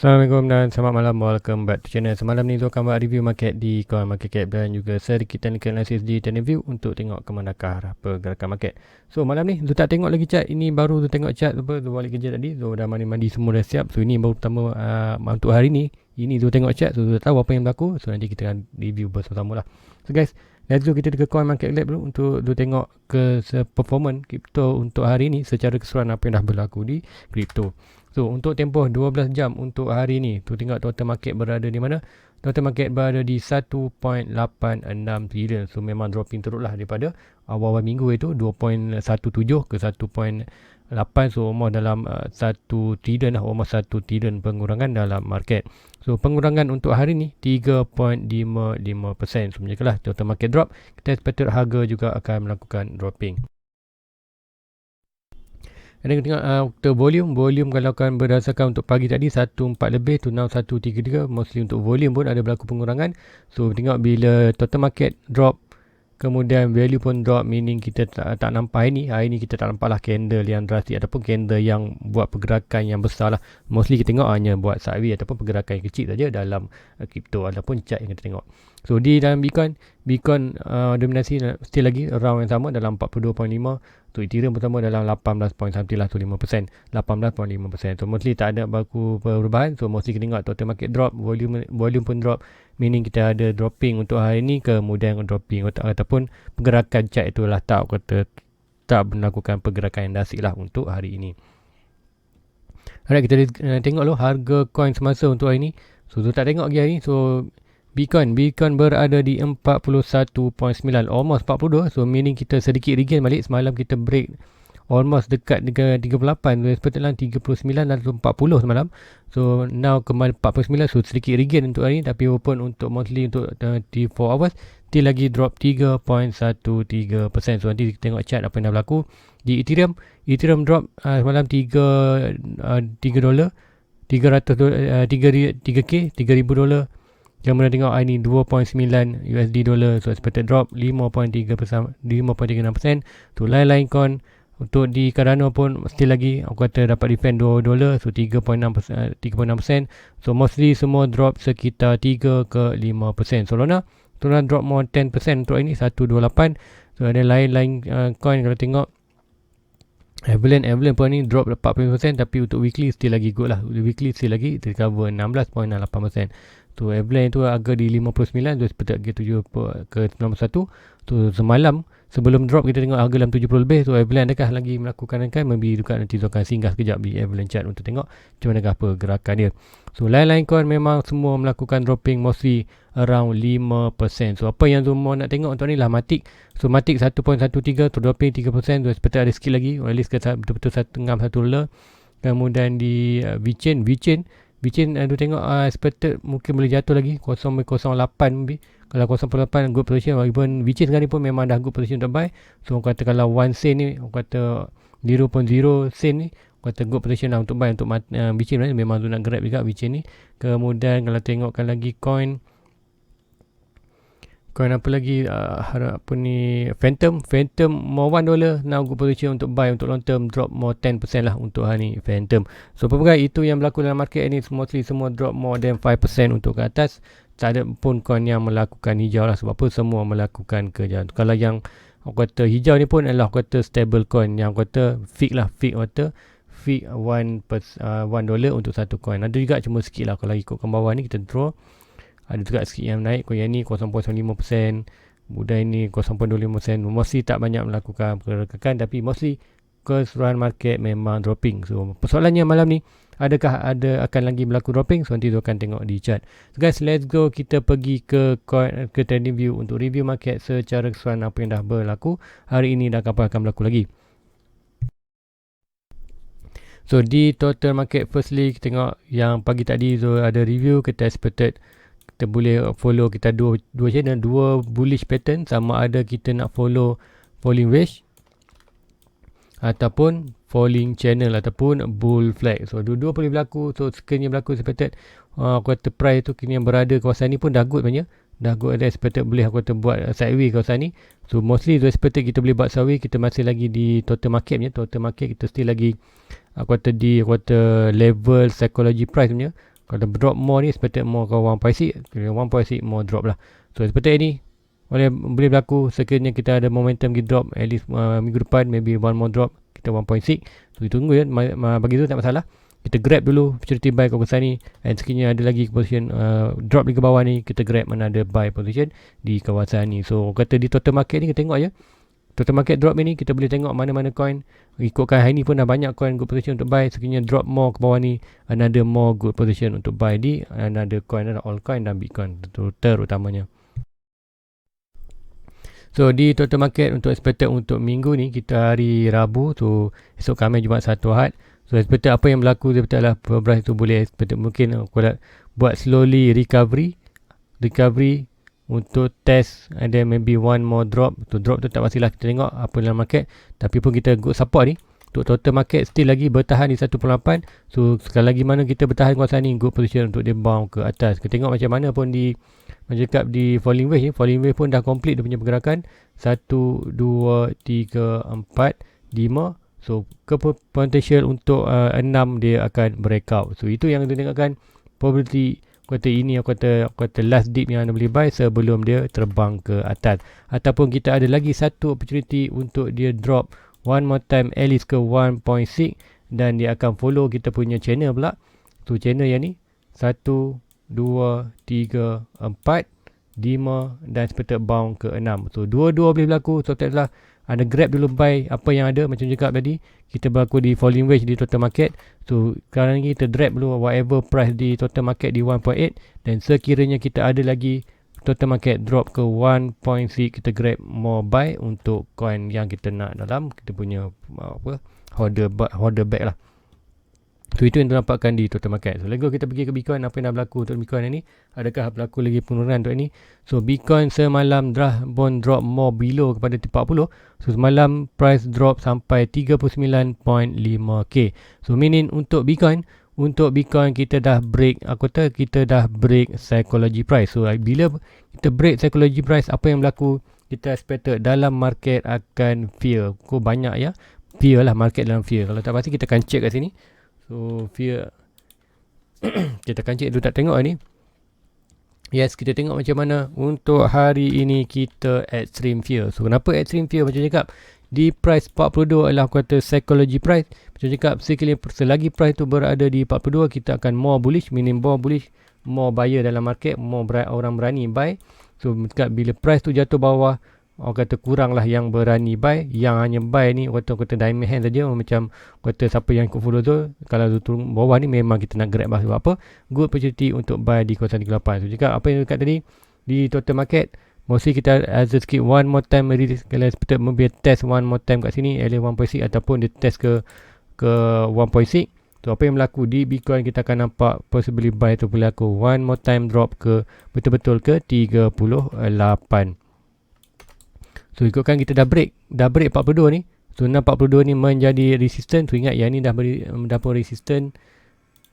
Assalamualaikum dan selamat malam. Welcome back to channel. Semalam ni tu akan buat review market di coin market cap dan juga sedikit technical analysis di TradingView untuk tengok ke manakah arah pergerakan market. So malam ni tu tak tengok lagi chart. Ini baru tu tengok chart tu balik kerja tadi. So dah mandi-mandi semua dah siap. So ini baru pertama untuk hari ni. Ini tu tengok chart. So tak tahu apa yang berlaku. So nanti kita akan review bersama-sama lah. So guys, let's go kita ke coin market cap dulu untuk tengok ke performance crypto untuk hari ni secara keseluruhan apa yang dah berlaku di crypto. So untuk tempoh 12 jam untuk hari ni, tu tengok total market berada di mana? Total market berada di 1.86 trilion. So memang dropping teruk lah daripada awal-awal minggu itu 2.17 ke 1.8. So almost dalam 1 trilion lah, almost 1 trilion pengurangan dalam market. So pengurangan untuk hari ni 3.55%. So menjadikanlah total market drop, kita expect harga juga akan melakukan dropping. Dan kita tengok volume kalau akan berdasarkan untuk pagi tadi 14 lebih tu now 133. Mostly untuk volume pun ada berlaku pengurangan. So tengok bila total market drop, kemudian value pun drop, meaning kita tak nampak hari ni kita tak nampak lah candle yang drastik ataupun candle yang buat pergerakan yang besar lah. Mostly kita tengok hanya buat sideways ataupun pergerakan yang kecil saja dalam crypto ataupun chart yang kita tengok. So di dalam Bitcoin dominasi still lagi around yang sama dalam 42.5. So Ethereum pertama dalam 18 point something lah, tu 5%, 18.5%. So mostly tak ada berlaku perubahan. So mostly kita tengok total market drop, volume pun drop, meaning kita ada dropping untuk hari ni, kemudian dropping ataupun pergerakan chart itulah tak melakukan pergerakan yang dasik lah untuk hari ini. Alright, kita tengok dulu harga coin semasa untuk hari ni. So tu tak tengok lagi hari ni. So Bitcoin berada di 41.9, almost 42. So meaning kita sedikit regain balik. Semalam kita break almost dekat 38, sepatutnya 39 dan 40 semalam. So now kembali 49. So sedikit regain untuk hari ni, tapi walaupun untuk monthly untuk 24 hours still lagi drop 3.13%. So nanti kita tengok chart apa yang dah berlaku di Ethereum drop semalam 3 dolar, 300K, $3,000. Kemudian tengok hari ni 2.9 USD dollar. So expected drop 5.36%. So lain-lain coin untuk di Cardano pun still lagi aku kata dapat defend $2. So 3.6%. So mostly semua drop sekitar 3 ke 5%. So Luna drop more 10% untuk hari ni 128. So ada lain-lain coin kalau tengok Avalanche pun ni drop 40%, tapi untuk weekly still lagi good lah. Weekly still lagi recover 16.8%. Tu Avalanche tu harga di 59, tu seperti harga 7 ke 91. Tu semalam sebelum drop kita tengok harga dalam 70 lebih. Tu Avalanche adakah lagi melakukan rangkaian? Maybe juga nanti tu akan singgah sekejap di Avalanche chart untuk tengok macam manakah pergerakan dia. So lain-lain coin memang semua melakukan dropping, mostly around 5%. So apa yang semua nak tengok untuk ni lah Matic. So Matic 1.13 tu dropping 3%. Tu seperti ada sikit lagi, at least betul-betul $1.1. Kemudian di VeChain tu tengok expected mungkin boleh jatuh lagi 0.08 lebih. Kalau 0.08 good position, walaupun VeChain sekarang ni pun memang dah good position untuk buy. So aku kata kalau 1 sen ni, aku kata 0.0 sen ni, aku kata good position lah untuk buy untuk VeChain. Memang tu nak grab juga VeChain ni. Kemudian kalau tengokkan lagi coin apa lagi, apa ni, Phantom more $1 now good position untuk buy untuk long term, drop more 10% lah untuk hari ni Phantom. So apa itu yang berlaku dalam market ni, mostly semua drop more than 5% untuk ke atas. Tak ada pun coin yang melakukan hijau lah, sebab apa semua melakukan kejauhan. Kalau yang aku kata hijau ni pun adalah aku kata stable coin, yang aku kata fix $1 untuk satu coin. Ada juga cuma sikit lah kalau ikutkan bawah ni kita draw. Ada juga sikit yang naik, yang ni 0.5%, Buddha ini 0.25%. Mostly tak banyak melakukan pergerakan, tapi mostly keseluruhan market memang dropping. So persoalannya malam ni, adakah akan lagi berlaku dropping? So nanti tu akan tengok di chart. So guys, let's go kita pergi ke TradingView untuk review market secara keseluruhan apa yang dah berlaku hari ini dan apa akan berlaku lagi. So di total market, firstly kita tengok yang pagi tadi so ada review, kita expected kita boleh follow, kita dua channel, dua bullish pattern, sama ada kita nak follow falling wedge ataupun falling channel ataupun bull flag. So dua-dua boleh berlaku. So sekiranya berlaku expected aku kata price tu kini yang berada kawasan ni pun dah good banyak, dah good, ada expected boleh aku kata buat sideways kawasan ni. So mostly tu expected kita boleh buat sideways. Kita masih lagi di total market punya, total market kita still lagi aku kata di level psychology price punya. Kalau drop more ni expected more ke 1.6, 1.6 more drop lah. So expected ni boleh berlaku sekiranya kita ada momentum pergi drop at least minggu depan, maybe one more drop, kita 1.6. So kita tunggu je, bagi tu tak masalah. Kita grab dulu opportunity buy kawasan ni, and sekiranya ada lagi position drop di ke bawah ni, kita grab mana ada buy position di kawasan ni. So kata di total market ni kita tengok je, total market drop ni kita boleh tengok mana-mana coin. Ikutkan hari ni pun dah banyak coin good position untuk buy. Sekiranya drop more ke bawah ni, another more good position untuk buy di another coin, all coin dan Bitcoin terutamanya. So di total market untuk expected untuk minggu ni, kita hari Rabu, so esok Khamis, Jumaat, Sabtu, Ahad. So expected apa yang berlaku betul lah, price tu boleh expected mungkin kalau buat slowly recovery untuk test, and then maybe one more drop. Tu drop tu tak pastilah, kita tengok apa dalam market. Tapi pun kita good support ni untuk total market still lagi bertahan di 1.8. So sekali lagi mana kita bertahan kawasan ni, good position untuk dia bounce ke atas. Kita tengok macam mana pun di cakap di falling wedge ni, falling wedge pun dah complete dia punya pergerakan 1, 2, 3, 4, 5. So ke potential untuk 6 dia akan breakout. So itu yang kita tengokkan probability kuartal ini, kuartal last dip yang anda boleh buy sebelum dia terbang ke atas. Ataupun kita ada lagi satu opportunity untuk dia drop one more time at least ke 1.6, dan dia akan follow kita punya channel pula. So channel yang ni 1, 2, 3, 4, 5 dan expected bound ke 6. So dua-dua boleh berlaku. So taklah anda grab dulu buy apa yang ada. Macam cakap tadi, kita berlaku di falling wedge di total market. So sekarang ni kita grab dulu whatever price di total market di 1.8, dan sekiranya kita ada lagi total market drop ke 1.6, kita grab more buy untuk coin yang kita nak dalam kita punya order back lah. So itu yang ternampakkan di total market. So lego kita pergi ke Bitcoin, apa yang dah berlaku untuk Bitcoin ni? Adakah berlaku lagi penurunan untuk ini? So Bitcoin semalam bond drop more below kepada 40. So semalam price drop sampai 39.5k. So meaning untuk Bitcoin kita dah break, kita dah break psychology price. So bila kita break psychology price, apa yang berlaku? Kita expected dalam market akan fear. Banyak ya, fear lah, market dalam fear. Kalau tak pasti kita akan check kat sini. So fear kita akan check dulu, tak tengok ni. Yes, kita tengok macam mana untuk hari ini kita extreme fear. So kenapa extreme fear? Macam cakap di price 42 adalah kata psychology price. Macam cakap selagi price tu berada di 42, kita akan more bullish, meaning more bullish, more buyer dalam market, more orang berani buy. So cakap bila price tu jatuh bawah, orang kata kurang lah yang berani buy. Yang hanya buy ni kata diamond hand saja. Macam kata siapa yang ikut follow tu, kalau tu turun bawah ni memang kita nak grab sebab apa? Good opportunity untuk buy di kawasan 38. So cakap apa yang dekat tadi di total market, mostly kita as a skip one more time, kalau expected maybe test one more time kat sini LA 1.6 ataupun dia test ke 1.6. So apa yang berlaku di Bitcoin, kita akan nampak possibly buy tu berlaku one more time drop ke betul-betul ke 38. So ikutkan kita dah break 42 ni. So 42 ni menjadi resistance. So ingat yang ni dah pun resistance,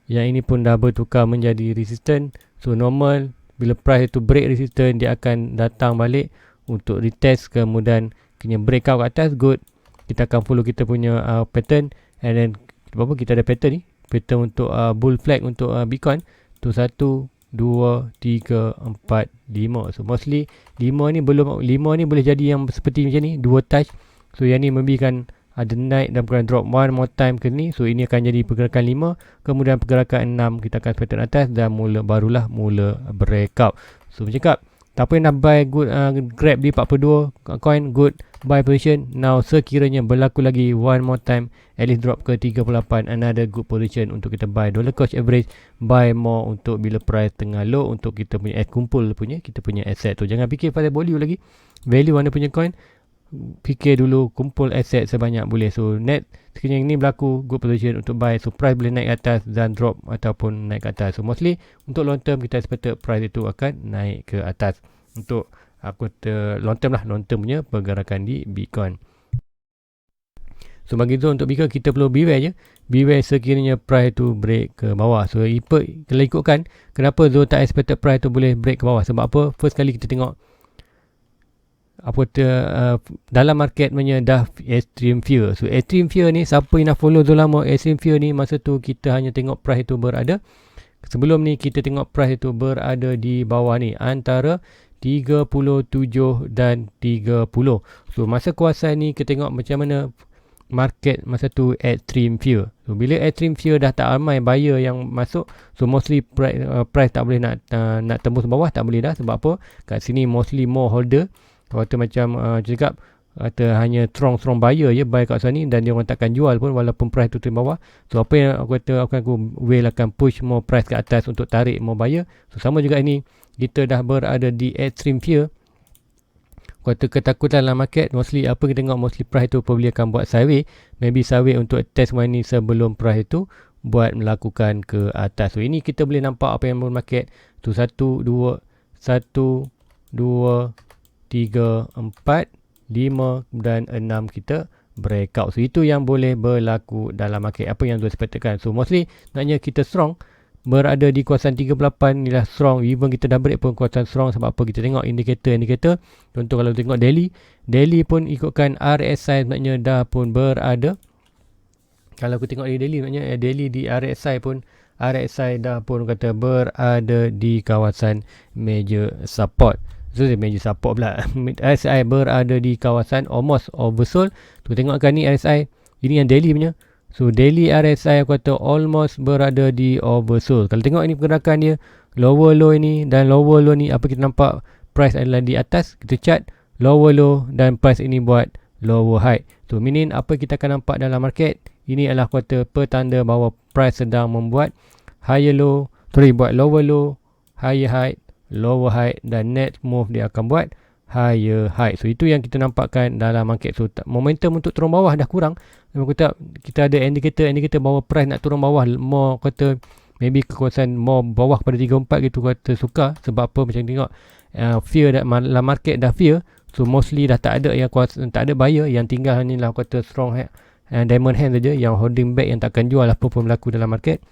yang ini pun dah bertukar menjadi resistance. So normal bila price tu break resistance, dia akan datang balik untuk retest, kemudian kena breakout ke atas, good. Kita akan follow kita punya pattern, and then kita ada pattern ni, pattern untuk bull flag untuk Bitcoin tu 1, 2, 3, 4, 5. So mostly 5 ni boleh jadi yang seperti macam ni, 2 touch. So yang ni memberikan ada naik dan pergerakan drop one more time ke ni. So ini akan jadi pergerakan 5, kemudian pergerakan 6, kita akan pattern atas dan barulah mula breakout. So bercakap siapa yang nak buy good grab di 42 coin, good buy position. Now sekiranya berlaku lagi one more time at least drop ke 38, another good position untuk kita buy dollar cost average, buy more untuk bila price tengah low, untuk kita punya kumpul kita punya asset tu. Jangan fikir pada value lagi, value anda punya coin, fikir dulu kumpul aset sebanyak boleh. So net sekiranya ini berlaku, good position untuk buy. So price boleh naik atas dan drop ataupun naik ke atas. So mostly untuk long term kita expect price itu akan naik ke atas. Untuk long term punya pergerakan di Bitcoin. So bagi tu untuk Bitcoin kita perlu beware je. Beware sekiranya price tu break ke bawah. So kalau ikutkan kenapa Zul tak expected price tu boleh break ke bawah. Sebab apa? First kali kita tengok dalam market dah extreme fear. So extreme fear ni, siapa yang nak follow Zul lama, extreme fear ni masa tu kita hanya tengok price tu berada sebelum ni kita tengok price itu berada di bawah ni antara 37 dan 30. So masa kuasaan ni kita tengok macam mana market masa tu extreme fear. So bila extreme fear dah tak ramai buyer yang masuk, so mostly price tak boleh nak tembus bawah, tak boleh dah. Sebab apa? Kat sini mostly more holder. Kata macam cakap kata hanya strong buyer je buy kat sana ni, dan dia orang takkan jual pun walaupun price tu turun bawah. So apa yang aku kata, aku will akan push more price ke atas untuk tarik more buyer. So sama juga ini, kita dah berada di extreme fear. Kata ketakutan dalam market, mostly apa kita tengok, mostly price tu probably akan buat sideways, maybe sideways untuk test one ni sebelum price tu buat melakukan ke atas. So ini kita boleh nampak apa yang market tu 1 2 1 2 3 4 5 dan 6 kita breakout. So itu yang boleh berlaku dalam market, apa yang tuan sepatutkan. So mostly naknya kita strong berada di kawasan 38 ni lah strong. Even kita dah break pun kawasan strong. Sebab apa? Kita tengok indikator. Contoh kalau tengok daily pun ikutkan RSI sebenarnya dah pun berada. Kalau aku tengok di daily, maknanya daily di RSI pun, RSI dah pun kata berada di kawasan major support. So major support pula. RSI berada di kawasan almost oversold. Tu tengokkan ni RSI, ini yang daily punya. So daily RSI aku kata almost berada di oversold. Kalau tengok ini pergerakan dia, lower low ini dan lower low ni, apa kita nampak? Price adalah di atas. Kita chart lower low dan price ini buat lower high. So meaning apa kita akan nampak dalam market? Ini adalah kata petanda bahawa price sedang membuat higher low, buat lower low, higher high, lower high, dan next move dia akan buat higher high. So itu yang kita nampakkan dalam market. So momentum untuk turun bawah dah kurang. Memang kita ada indikator bahawa price nak turun bawah more, kata maybe ke kawasan more bawah pada 34 gitu, kata suka. Sebab apa? Macam tengok fear dalam market dah fear. So mostly dah tak ada yang kuasa, tak ada buyer. Yang tinggal ni lah kata strong diamond hand saja yang holding back, yang takkan jual apa pun berlaku dalam market.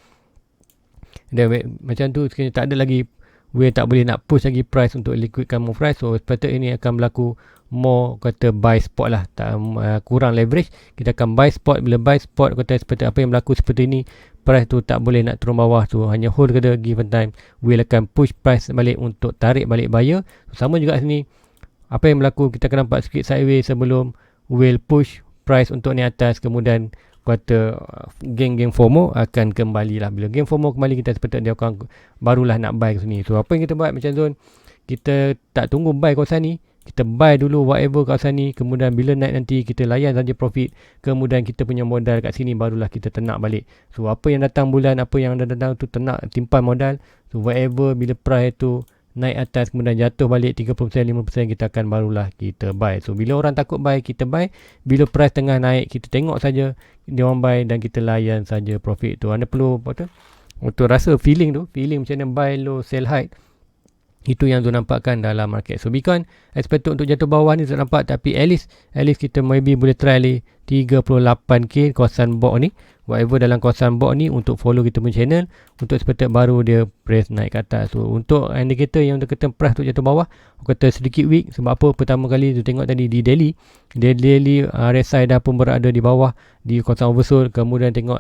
Dan macam tu sekarang tak ada lagi, we tak boleh nak push lagi price untuk liquidkan more price. So sepatutnya ini akan berlaku more kata buy spot lah, tak kurang leverage. Kita akan buy spot. Bila buy spot, kata seperti apa yang berlaku seperti ini, price tu tak boleh nak turun bawah. So hanya hold kata given time, will akan push price balik untuk tarik balik buyer. So, sama juga sini, apa yang berlaku, kita akan nampak sikit sideways sebelum will push price untuk ni atas. Kemudian kata geng FOMO akan kembali lah. Bila geng FOMO kembali, kita sepatutnya dia akan barulah nak buy ke sini. So apa yang kita buat macam zone, kita tak tunggu buy kawasan ni, kita buy dulu whatever kawasan ni. Kemudian bila naik nanti kita layan saja profit. Kemudian kita punya modal kat sini barulah kita ternak balik. So apa yang datang bulan, apa yang dah datang tu ternak, timpan modal. So whatever bila price tu naik atas kemudian jatuh balik 30%, 5%, kita akan barulah kita buy. So bila orang takut buy, kita buy. Bila price tengah naik, kita tengok saja dia orang buy dan kita layan saja profit tu. Anda perlu apa tu, untuk rasa feeling macam mana buy low sell high. Itu yang tu nampakkan dalam market. So Bitcoin expected untuk jatuh bawah ni tak nampak, tapi at least kita maybe boleh try 38k kawasan box ni, whatever dalam kawasan box ni, untuk follow kita punya channel, untuk expected baru dia press naik ke atas. So untuk indikator yang untuk kata price tu jatuh bawah, aku kata sedikit weak. Sebab apa? Pertama kali tu tengok tadi di daily RSI dah pun berada di bawah di kawasan oversold. Kemudian tengok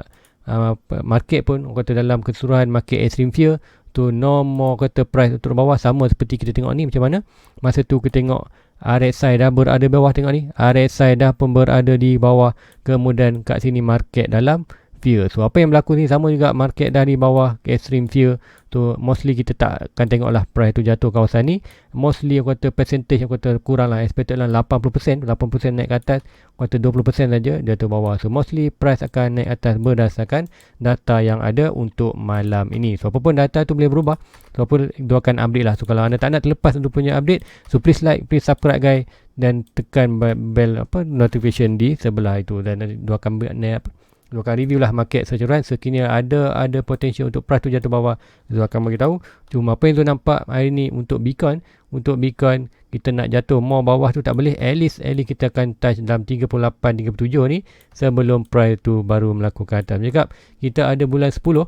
market pun, aku kata dalam keseluruhan market extreme fear tu no more kata price turun bawah. Sama seperti kita tengok ni, macam mana masa tu kita tengok RSI dah berada di bawah. Tengok ni, RSI dah pun berada di bawah. Kemudian kat sini market dalam fear. So apa yang berlaku ni sama juga, market dah di bawah extreme fear tu. Mostly kita tak akan tengok lah price tu jatuh kawasan ni. Mostly aku kata percentage aku kata kurang lah, expected lah 80% naik ke atas, aku kata 20% saja jatuh bawah. So mostly price akan naik atas berdasarkan data yang ada untuk malam ini. So apapun data tu boleh berubah. So apa tu akan update lah. So kalau anda tak nak terlepas untuk punya update, so please like, please subscribe guys, dan tekan bell notification di sebelah itu, dan dia akan dia akan review lah market secara sekiranya ada potensi untuk price tu jatuh bawah. Dia akan bagi tahu. Cuma apa yang tu nampak hari ni untuk Bitcoin kita nak jatuh more bawah tu tak boleh. At least kita akan touch dalam 38 37 ni sebelum price tu baru melakukan atas. Cakap kita ada bulan 10,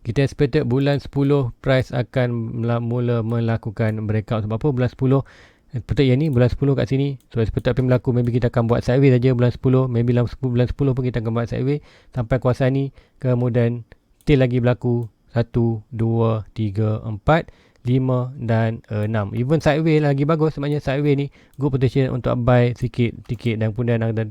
kita expected bulan 10 price akan mula melakukan breakout. Sebab apa? Bulan 10 seperti yang ni, bulan 10 kat sini. So seperti apa yang berlaku, maybe kita akan buat sideways saja bulan 10. Maybe bulan 10 pun kita akan buat sideways sampai kawasan ni. Kemudian tail lagi berlaku 1, 2, 3, 4, 5 dan 6. Even sideways lagi bagus, sebabnya sideways ni good position untuk buy sikit-sikit dan kemudian anda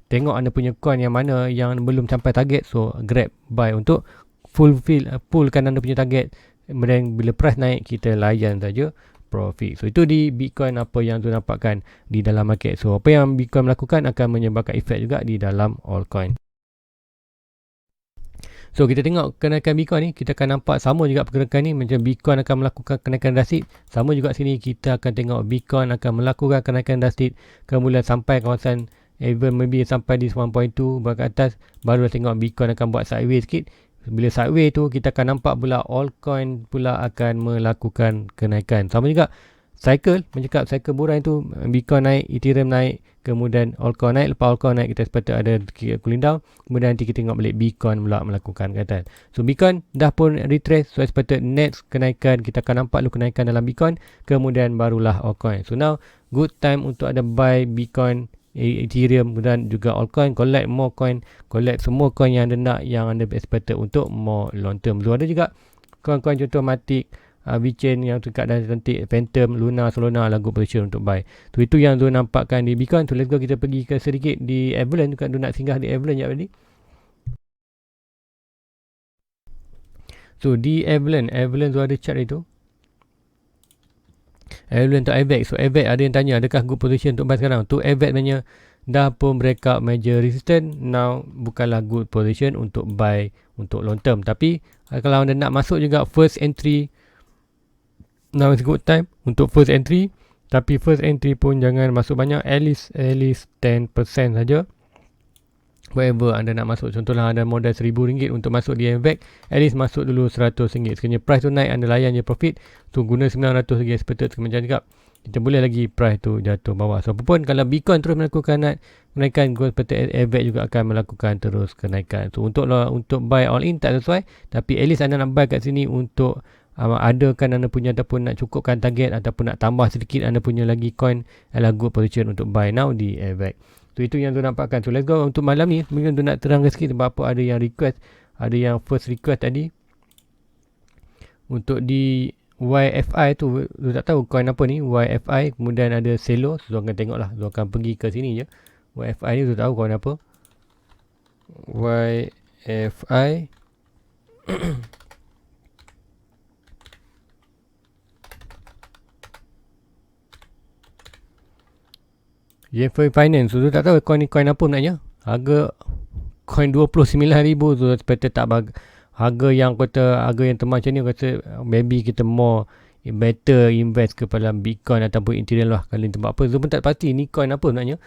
tengok anda punya coin yang mana yang belum sampai target, so grab buy untuk fullkan anda punya target. Kemudian bila price naik, kita layan saja profit. So itu di Bitcoin apa yang tu nampakkan di dalam market. So apa yang Bitcoin melakukan akan menyebabkan efek juga di dalam altcoin. So kita tengok kenaikan Bitcoin ni, kita akan nampak sama juga pergerakan ni, macam Bitcoin akan melakukan kenaikan drastik. Sama juga sini kita akan tengok Bitcoin akan melakukan kenaikan drastik, kemudian sampai kawasan even maybe sampai di 1.2 ke atas, baru tengok Bitcoin akan buat sideways sikit. Bila sideways tu, kita akan nampak pula altcoin pula akan melakukan kenaikan. Sama juga cycle, mencakap cycle buran tu, Bitcoin naik, Ethereum naik, kemudian altcoin naik. Lepas altcoin naik, kita expected ada cooling down, kemudian nanti kita tengok balik Bitcoin pula melakukan kenaikan. So Bitcoin dah pun retrace, so expected next kenaikan, kita akan nampak lu kenaikan dalam Bitcoin, kemudian barulah altcoin. So now good time untuk ada buy Bitcoin, Ethereum dan juga altcoin, collect more coin, collect semua coin yang anda nak, yang anda expected untuk more long term. So ada juga coin-coin contoh Matic, VeChain yang dekat dan cantik, Phantom, Luna, Solana lah good position untuk buy. So itu yang tu nampakkan di Bitcoin. So let's go, kita pergi ke sedikit di Avalanche juga. Tu nak singgah di Avalanche sekejap tadi. So di Avalanche tu ada chart itu. Avalanche untuk AVAX. So AVAX ada yang tanya, adakah good position untuk buy sekarang? Tu AVAX sebenarnya dah pun breakout major resistance. Now bukanlah good position untuk buy untuk long term. Tapi kalau anda nak masuk juga first entry, now is good time untuk first entry. Tapi first entry pun jangan masuk banyak, at least 10% saja. Whatever anda nak masuk, contohlah anda modal RM1,000 untuk masuk di AVAX, at least masuk dulu RM100. Sekiranya price tu naik, anda layan je profit. So guna RM900 expected macam cakap, kita boleh lagi price tu jatuh bawah. So apapun, kalau Bitcoin terus melakukan kenaikan, gold seperti AVAX juga akan melakukan terus kenaikan. So untuk buy all in tak sesuai, tapi at least anda nak buy kat sini untuk adakan anda punya, ataupun nak cukupkan target, ataupun nak tambah sedikit anda punya lagi coin, adalah good position untuk buy now di AVAX. So itu yang tu nampakkan. So let's go untuk malam ni. Mungkin tu nak terangkan sikit sebab apa ada yang request, ada yang first request tadi untuk di YFI tu tak tahu coin apa ni, YFI, kemudian ada Celo. So akan tengok lah, so akan pergi ke sini je. YFI ni tu tahu coin apa, YFI. YFI Finance tu tak tahu coin ni coin apa naknya. Harga coin 29,000 tu expected tak harga yang kata, harga yang teman macam ni kata maybe kita more better invest kepada Bitcoin ataupun Ethereum lah kali tempat apa. So pun tak pasti ni coin apa naknya.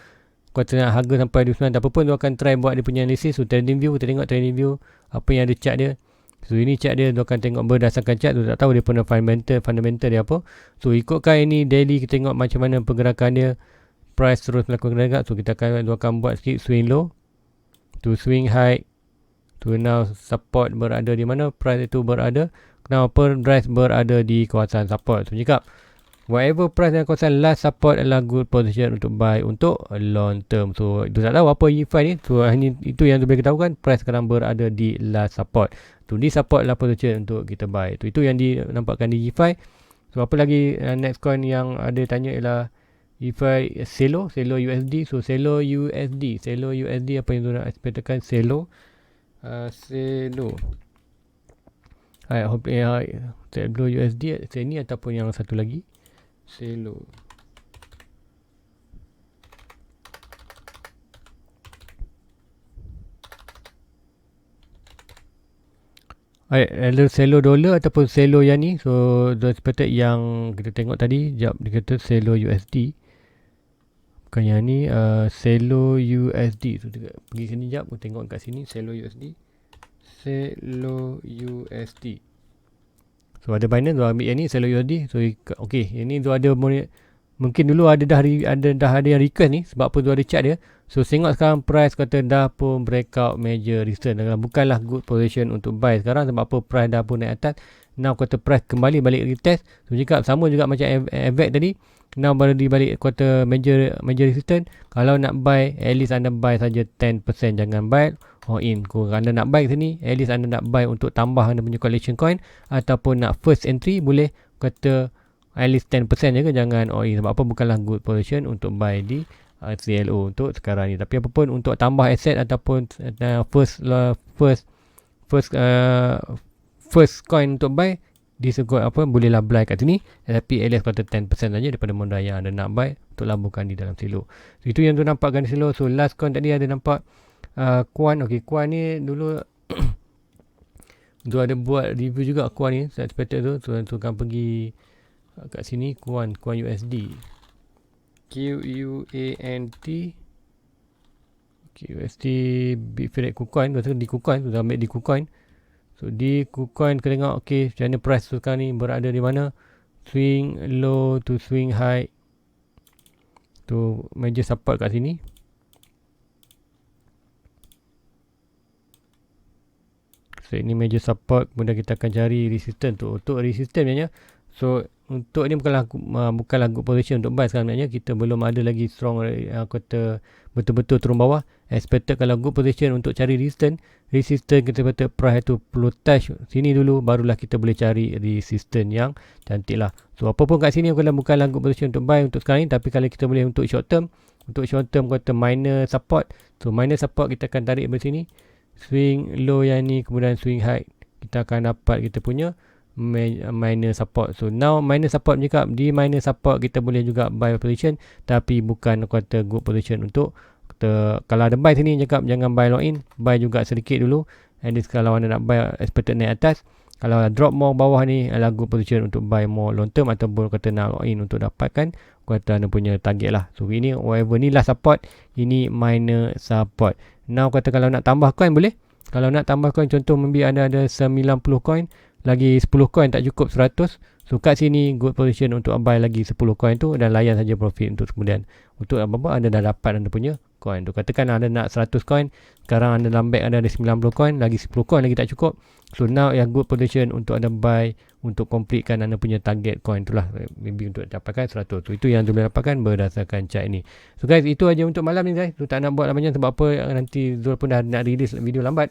Kata nak harga sampai 29, tak apa pun tu akan try buat dia punya analysis. So trading view, kita tengok trading view apa yang ada chart dia. So ini chart dia, tu akan tengok berdasarkan chart tu, tak tahu dia punya fundamental dia apa. So ikutkan ini daily, kita tengok macam mana pergerakan dia. Price terus melakukan gerakan, so kita akan buat sikit swing low to swing high to now support berada di mana price itu berada. Now price berada di kawasan support. So cakap whatever price yang kawasan last support adalah good position untuk buy untuk long term. So itu tak tahu apa YFI ni. So hanya itu yang boleh kita tahu kan, price sekarang berada di last support. Tu di support adalah position untuk kita buy. Itu yang dinampakkan di YFI. So apa lagi next coin yang ada tanya ialah YFI Celo USD. So Celo USD apa yang tu nak expectkan Celo hope Celo USD sini ataupun yang satu lagi Celo. Ada Celo dollar ataupun Celo yang ni. So the expected yang kita tengok tadi, jap dia kata Celo USD, bukan yang ni, Celo USD. So pergi sini jap, aku tengok kat sini Celo USD. So ada Binance tu ambil yang ni Celo USD. So okey, yang ni tu ada mungkin dulu dah ada yang request ni, sebab apa tu ada chart dia. So tengok sekarang price kata dah pun breakout major resistance, bukanlah good position untuk buy sekarang sebab apa price dah pun naik atas. Now kata price kembali balik retest. So jika sama juga macam AVAX tadi, now baru di balik kata major resistance. Kalau nak buy, at least anda buy saja 10%, jangan buy all in. Kalau anda nak buy sini, at least anda nak buy untuk tambah anda punya collection coin, ataupun nak first entry, boleh kata at least 10% je ke, jangan all in. Sebab apa, bukanlah good position untuk buy di CLO untuk sekarang ni. Tapi apapun, untuk tambah aset ataupun first coin untuk buy, disebut apa, bolehlah buy kat sini, tapi at least kata 10% saja daripada modal yang anda nak buy untuk laburkan di dalam silo. So, itu yang tu nampakkan di silo. So last coin tadi ada nampak Kuan. Okay, Kuan ni dulu tu ada buat review juga Kuan ni, saya expected tu. So kan pergi kat sini, Kuan USD, QUANT, USD Bitfinex KuCoin. Tu di KuCoin, tu dah ambil di KuCoin. So di KuCoin kita tengok okay, macam mana price tu sekarang ni berada di mana, swing low to swing high. Tu major support kat sini. So ini major support, kemudian kita akan cari resistance tu. Untuk resistance sebenarnya, so untuk ni bukanlah good position untuk buy sekarang sebenarnya. Kita belum ada lagi strong kata betul-betul turun bawah. Expected kalau good position untuk cari resistance kita kata price tu perlu touch sini dulu, barulah kita boleh cari resistance yang cantik lah. So apa pun kat sini bukanlah good position untuk buy untuk sekarang ni, tapi kalau kita boleh untuk short term kata minor support. So minor support kita akan tarik dari sini, swing low yang ni, kemudian swing high, kita akan dapat kita punya minor support. So now minor support cakap, di minor support kita boleh juga buy position, tapi bukan kata good position untuk kalau ada buy sini cakap jangan buy lock in, buy juga sedikit dulu. And this kalau anda nak buy expected naik atas, kalau drop more bawah ni adalah good position untuk buy more long term, ataupun kata nak lock in untuk dapatkan kata anda punya target lah. So ini whatever ni lah support, ini minor support. Now kata kalau nak tambah coin boleh. Kalau nak tambah coin, contoh maybe anda ada 90 coin, lagi 10 coin tak cukup 100. So kat sini good position untuk buy lagi 10 coin tu, dan layan saja profit untuk kemudian. Untuk apa-apa anda dah dapat anda punya coin tu. Katakan anda nak 100 coin, sekarang anda dalam bag anda ada 90 coin, lagi 10 coin lagi tak cukup. So now yang good position untuk anda buy untuk completekan anda punya target coin tu lah, maybe untuk dapatkan 100. So itu yang anda boleh dapatkan berdasarkan chart ini. So guys, itu aja untuk malam ni guys. So tak nak buat banyak sebab apa, nanti Zul pun dah nak release video lambat.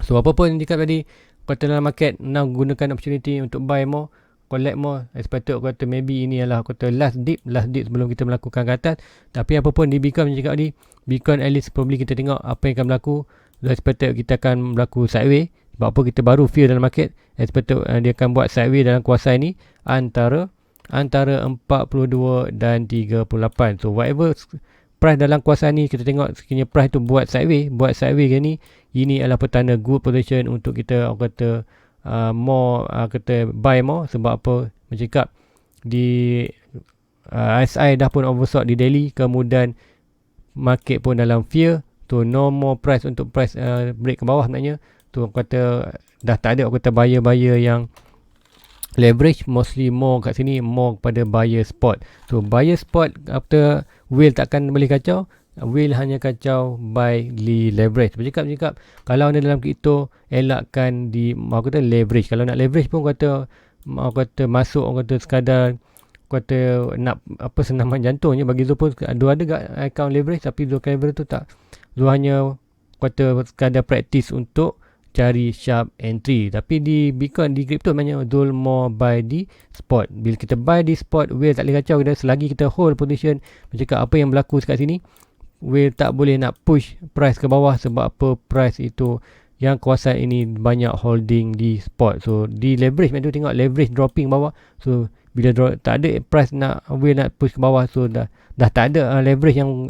So apa pun cakap tadi, kata dalam market now gunakan opportunity untuk buy more, collect more. Expected kata maybe ini adalah kata last dip sebelum kita melakukan ke atas. Tapi apa pun di Bitcoin cakap tadi, Bitcoin at least probably kita tengok apa yang akan berlaku. Expected kita akan berlaku sideways. Sebab apa, kita baru fear dalam market. Expected dia akan buat sideways dalam kuasa ini antara 42 dan 38. So whatever price dalam kuasa ni, kita tengok sekiranya price tu buat sideways ke ni, ini adalah petanda good position untuk kita kata more kata buy more. Sebab apa, mencakap di RSI dah pun oversold di daily, kemudian market pun dalam fear tu, no more price untuk price break ke bawah sebenarnya. Tu kata dah tak ada kata buyer yang leverage, mostly more kat sini, more kepada buyer spot. So buyer spot after whale takkan boleh kacau, whale hanya kacau buy di leverage. Bercakap kalau anda dalam kripto, elakkan di kata leverage. Kalau nak leverage pun kata masuk kata sekadar kata nak apa, senaman jantungnya. Bagi Zul pun Zul ada kat account leverage, tapi Zul leverage tu tak, Zul hanya kata sekadar practice untuk cari sharp entry. Tapi di Bitcoin, di crypto banyak Zul more buy di spot. Bila kita buy di spot, whale tak boleh kacau kita selagi kita hold position. Bercakap apa yang berlaku kat sini, whale tak boleh nak push price ke bawah. Sebab apa, price itu yang kuasa ini banyak holding di spot. So di leverage tu tengok leverage dropping bawah. So bila tak ada price nak whale nak push ke bawah, so dah tak ada leverage yang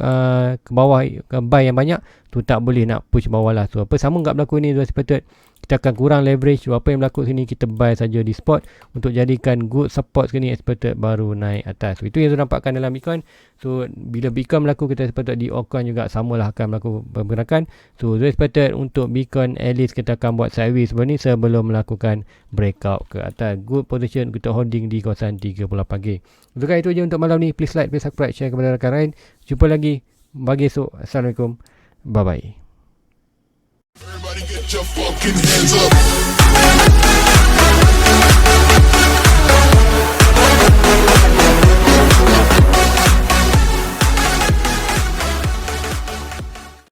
ke bawah, ke buy yang banyak tu, tak boleh nak push bawah lah. So apa sama enggak berlaku ni, sepatutnya kita akan kurang leverage. So apa yang berlaku sini, kita buy saja di spot untuk jadikan good support sekali, expected baru naik atas. So itu yang saya nampakkan dalam Bitcoin. So bila Bitcoin berlaku, kita sepatutnya di altcoin juga samalah akan berlaku pergerakan. So expected untuk Bitcoin at least kita akan buat sideways sebelum melakukan breakout ke atas. Good position kita holding di kawasan 38K. So guys, itu je untuk malam ni. Please like, please subscribe, share kepada rakan lain. Jumpa lagi bagi esok. Assalamualaikum. Bye bye. Everybody get your fucking hands up.